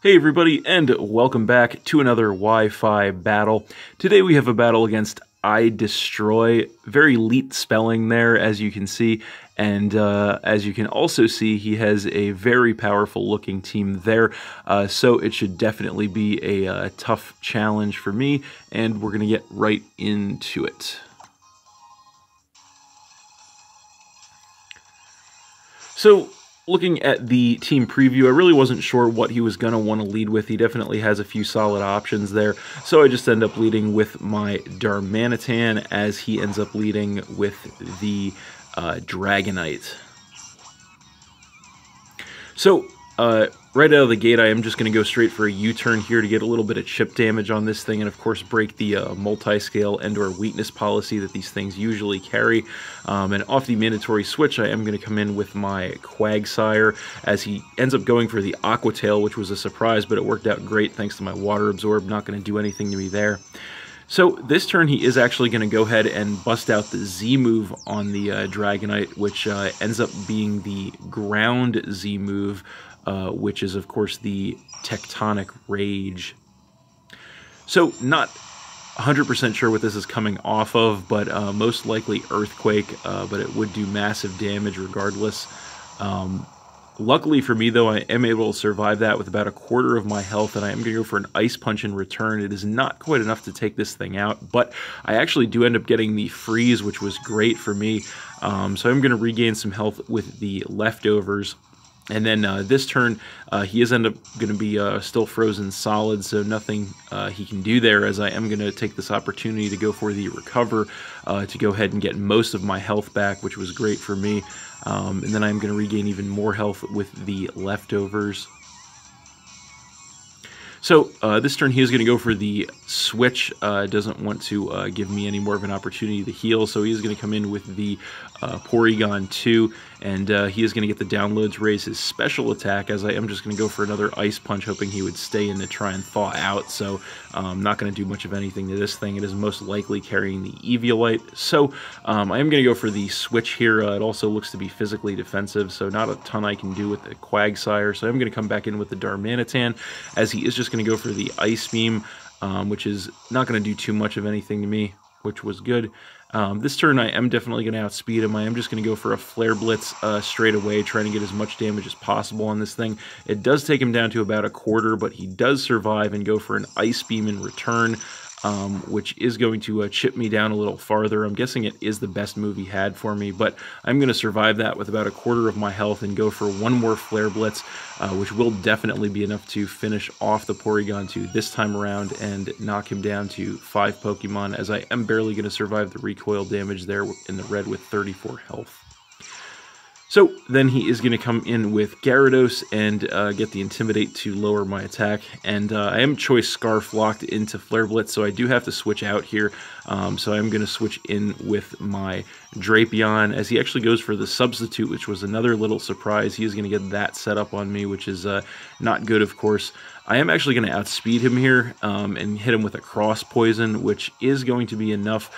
Hey everybody, and welcome back to another Wi-Fi battle. Today we have a battle against iD3str0y. Very elite spelling there, as you can see, and as you can also see, he has a very powerful looking team there, so it should definitely be a tough challenge for me, and we're going to get right into it. So, looking at the team preview, I really wasn't sure what he was going to want to lead with. He definitely has a few solid options there. So I just end up leading with my Darmanitan as he ends up leading with the Dragonite. So, right out of the gate, I am just going to go straight for a U-turn here to get a little bit of chip damage on this thing and, of course, break the multi-scale and/or weakness policy that these things usually carry. And off the mandatory switch, I am going to come in with my Quagsire as he ends up going for the Aqua Tail, which was a surprise, but it worked out great thanks to my Water Absorb. Not going to do anything to me there. So this turn, he is actually going to go ahead and bust out the Z move on the Dragonite, which ends up being the ground Z move, which is, of course, the Tectonic Rage. So not 100% sure what this is coming off of, but most likely Earthquake, but it would do massive damage regardless. Luckily for me, though, I am able to survive that with about a quarter of my health, and I am going to go for an Ice Punch in return. It is not quite enough to take this thing out, but I actually do end up getting the Freeze, which was great for me. So I'm going to regain some health with the leftovers. And then this turn, he is going to be still frozen solid, so nothing he can do there, as I am going to take this opportunity to go for the Recover to go ahead and get most of my health back, which was great for me. And then I'm going to regain even more health with the leftovers. So this turn he is going to go for the switch, doesn't want to give me any more of an opportunity to heal, so he is going to come in with the Porygon 2, and he is going to get the downloads, raise his special attack, as I am just going to go for another Ice Punch, hoping he would stay in to try and thaw out, so I'm not going to do much of anything to this thing. It is most likely carrying the Eviolite, so I am going to go for the switch here. It also looks to be physically defensive, so not a ton I can do with the Quagsire, so I'm going to come back in with the Darmanitan, as he is just going to go for the Ice Beam, which is not going to do too much of anything to me, which was good. This turn I am definitely going to outspeed him. I am just going to go for a Flare Blitz straight away, trying to get as much damage as possible on this thing. It does take him down to about a quarter, but he does survive and go for an Ice Beam in return, which is going to chip me down a little farther. I'm guessing it is the best move he had for me, but I'm going to survive that with about a quarter of my health and go for one more Flare Blitz, which will definitely be enough to finish off the Porygon 2 this time around and knock him down to 5 Pokemon, as I am barely going to survive the recoil damage there in the red with 34 health. So then he is going to come in with Gyarados and get the Intimidate to lower my attack. And I am Choice Scarf locked into Flare Blitz, so I do have to switch out here. So I'm going to switch in with my Drapion, as he actually goes for the Substitute, which was another little surprise. He is going to get that set up on me, which is not good, of course. I am actually going to outspeed him here and hit him with a Cross Poison, which is going to be enough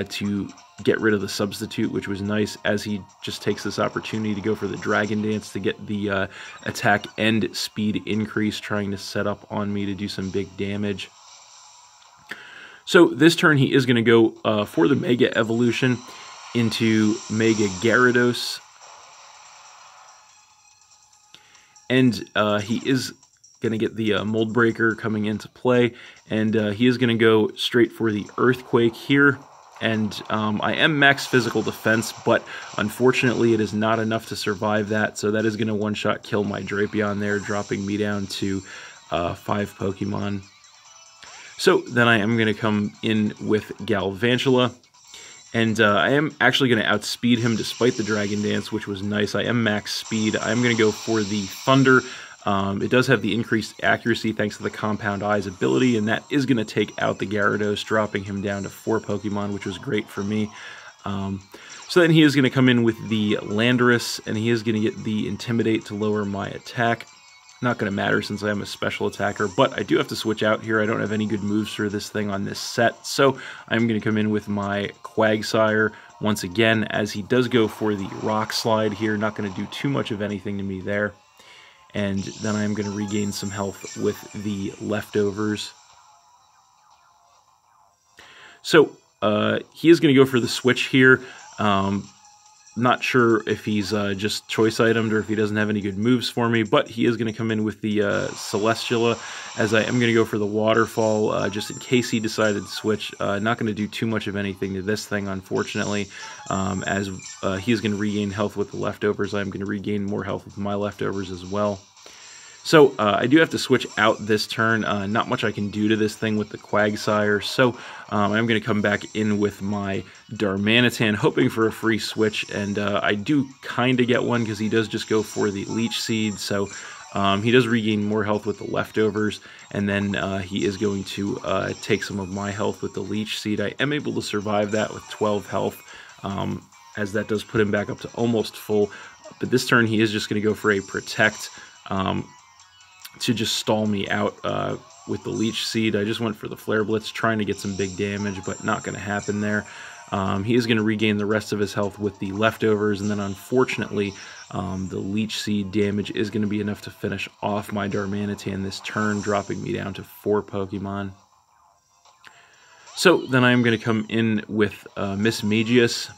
to get rid of the Substitute, which was nice, as he just takes this opportunity to go for the Dragon Dance to get the attack and speed increase, trying to set up on me to do some big damage. So this turn he is going to go for the Mega Evolution into Mega Gyarados, and he is going to get the Mold Breaker coming into play, and he is going to go straight for the Earthquake here. And I am max physical defense, but unfortunately it is not enough to survive that, so that is going to one-shot kill my Drapion there, dropping me down to 5 Pokemon. So then I am going to come in with Galvantula, and I am actually going to outspeed him despite the Dragon Dance, which was nice. I am max speed. I am going to go for the Thunder. It does have the increased accuracy thanks to the Compound Eyes ability, and that is going to take out the Gyarados, dropping him down to 4 Pokemon, which was great for me. So then he is going to come in with the Landorus, and he is going to get the Intimidate to lower my attack. Not going to matter since I am a special attacker, but I do have to switch out here. I don't have any good moves for this thing on this set, so I'm going to come in with my Quagsire once again, as he does go for the Rock Slide here. Not going to do too much of anything to me there. and then I'm going to regain some health with the leftovers. So he is going to go for the switch here. Not sure if he's just choice itemed or if he doesn't have any good moves for me, but he is going to come in with the Celestiala, as I am going to go for the Waterfall, just in case he decided to switch. Not going to do too much of anything to this thing, unfortunately, as he is going to regain health with the leftovers. I'm going to regain more health with my leftovers as well. So I do have to switch out this turn. Not much I can do to this thing with the Quagsire, so I'm going to come back in with my Darmanitan, hoping for a free switch, and I do kind of get one because he does just go for the Leech Seed, so he does regain more health with the leftovers, and then he is going to take some of my health with the Leech Seed. I am able to survive that with 12 health, as that does put him back up to almost full, but this turn he is just going to go for a Protect, to just stall me out with the Leech Seed. I just went for the Flare Blitz, trying to get some big damage, but not going to happen there. He is going to regain the rest of his health with the leftovers, and then unfortunately, the Leech Seed damage is going to be enough to finish off my Darmanitan this turn, dropping me down to 4 Pokemon. So then I am going to come in with Mismagius,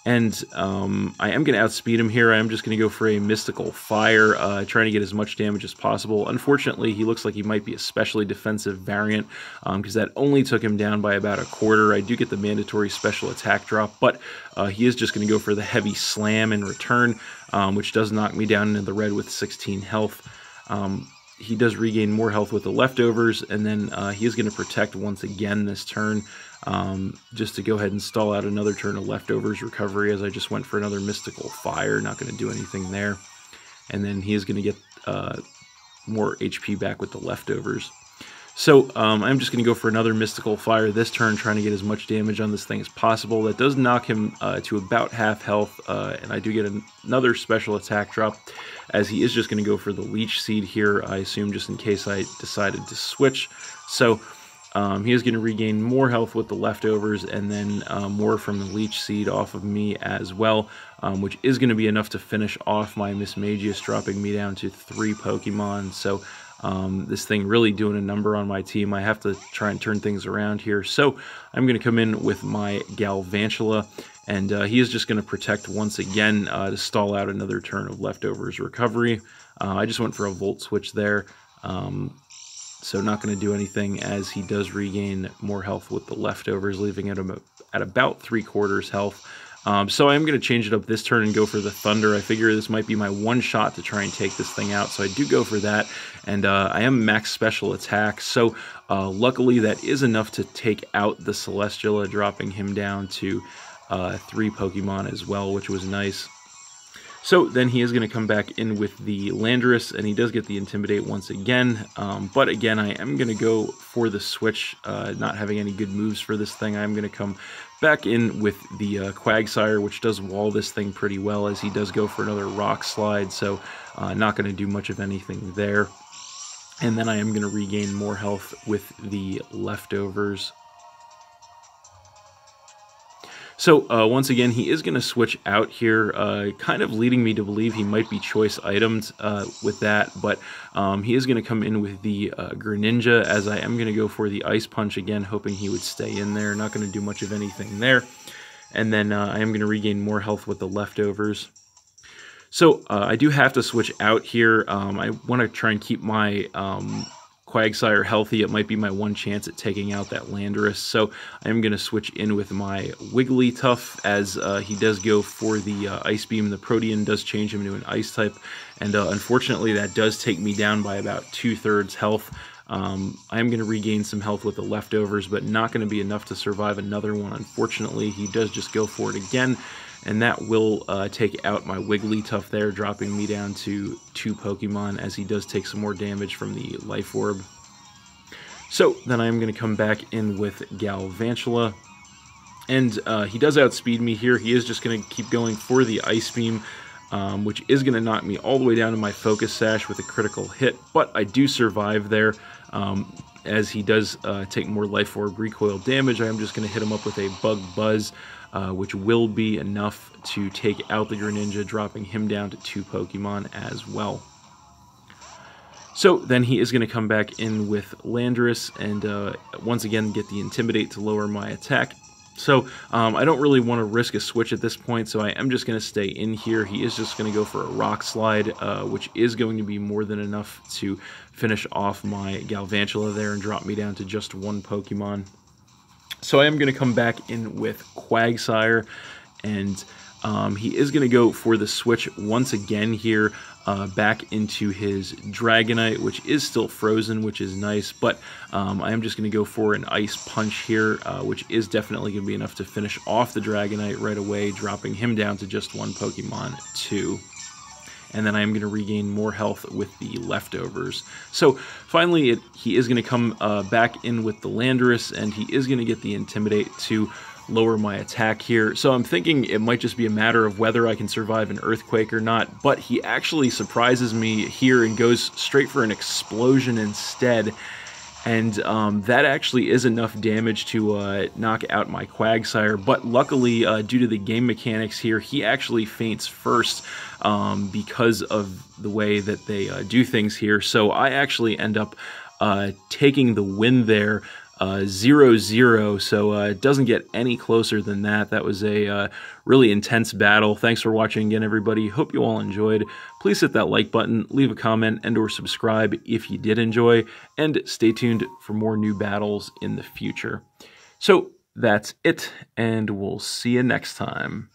and I am going to outspeed him here. I am just going to go for a Mystical Fire, trying to get as much damage as possible. Unfortunately, he looks like he might be a specially defensive variant, because that only took him down by about a quarter. I do get the mandatory special attack drop, but he is just going to go for the Heavy Slam in return, which does knock me down into the red with 16 health. He does regain more health with the leftovers, and then he is going to Protect once again this turn, just to go ahead and stall out another turn of leftovers recovery, as I just went for another Mystical Fire. Not going to do anything there. And then he is going to get more HP back with the leftovers. So I'm just going to go for another Mystical Fire this turn, trying to get as much damage on this thing as possible. That does knock him to about half health, and I do get another special attack drop, as he is just going to go for the Leech Seed here, I assume, just in case I decided to switch. So he is going to regain more health with the leftovers, and then more from the Leech Seed off of me as well, which is going to be enough to finish off my Mismagius, dropping me down to 3 Pokemon. So this thing really doing a number on my team. I have to try and turn things around here. So I'm going to come in with my Galvantula, and he is just going to Protect once again to stall out another turn of leftovers recovery. I just went for a Volt Switch there. So not going to do anything, as he does regain more health with the leftovers, leaving him at about 3/4 health. So I'm going to change it up this turn and go for the Thunder. I figure this might be my one shot to try and take this thing out, so I do go for that. And I am max special attack, so luckily that is enough to take out the Celestiala, dropping him down to 3 Pokemon as well, which was nice. So then he is going to come back in with the Landorus, and he does get the Intimidate once again. But again, I am going to go for the switch, not having any good moves for this thing. I'm going to come back in with the Quagsire, which does wall this thing pretty well, as he does go for another Rock Slide, so not going to do much of anything there. And then I am going to regain more health with the leftovers. So once again, he is going to switch out here, kind of leading me to believe he might be choice itemed with that, but he is going to come in with the Greninja, as I am going to go for the Ice Punch again, hoping he would stay in there. Not going to do much of anything there. And then I am going to regain more health with the leftovers. So I do have to switch out here. I want to try and keep my Quagsire healthy. It might be my one chance at taking out that Landorus, so I'm going to switch in with my Wigglytuff, as he does go for the Ice Beam. The Protean does change him to an Ice type, and unfortunately that does take me down by about 2/3 health. I am going to regain some health with the leftovers, but not going to be enough to survive another one. Unfortunately, he does just go for it again, and that will take out my Wigglytuff there, dropping me down to 2 Pokemon, as he does take some more damage from the Life Orb. So then I am going to come back in with Galvantula, and he does outspeed me here. He is just going to keep going for the Ice Beam, which is going to knock me all the way down to my Focus Sash with a critical hit, but I do survive there. As he does take more Life Orb recoil damage, I am just going to hit him up with a Bug Buzz, which will be enough to take out the Greninja, dropping him down to 2 Pokemon as well. So then he is going to come back in with Landorus and once again get the Intimidate to lower my attack. So I don't really want to risk a switch at this point, so I am just going to stay in here. He is just going to go for a Rock Slide, which is going to be more than enough to finish off my Galvantula there and drop me down to just one Pokemon. So I am going to come back in with Quagsire, and he is going to go for the switch once again here, back into his Dragonite, which is still frozen, which is nice, but I am just going to go for an Ice Punch here, which is definitely going to be enough to finish off the Dragonite right away, dropping him down to just one Pokemon, 2. And then I am going to regain more health with the leftovers. So finally, he is going to come back in with the Landorus, and he is going to get the Intimidate to lower my attack here. So I'm thinking it might just be a matter of whether I can survive an Earthquake or not, but he actually surprises me here and goes straight for an Explosion instead. And that actually is enough damage to knock out my Quagsire, but luckily, due to the game mechanics here, he actually faints first because of the way that they do things here. So I actually end up taking the win there, 0-0, so it doesn't get any closer than that. That was a really intense battle. Thanks for watching again, everybody. Hope you all enjoyed. Please hit that like button, leave a comment, and or subscribe if you did enjoy, and stay tuned for more new battles in the future. So that's it, and we'll see you next time.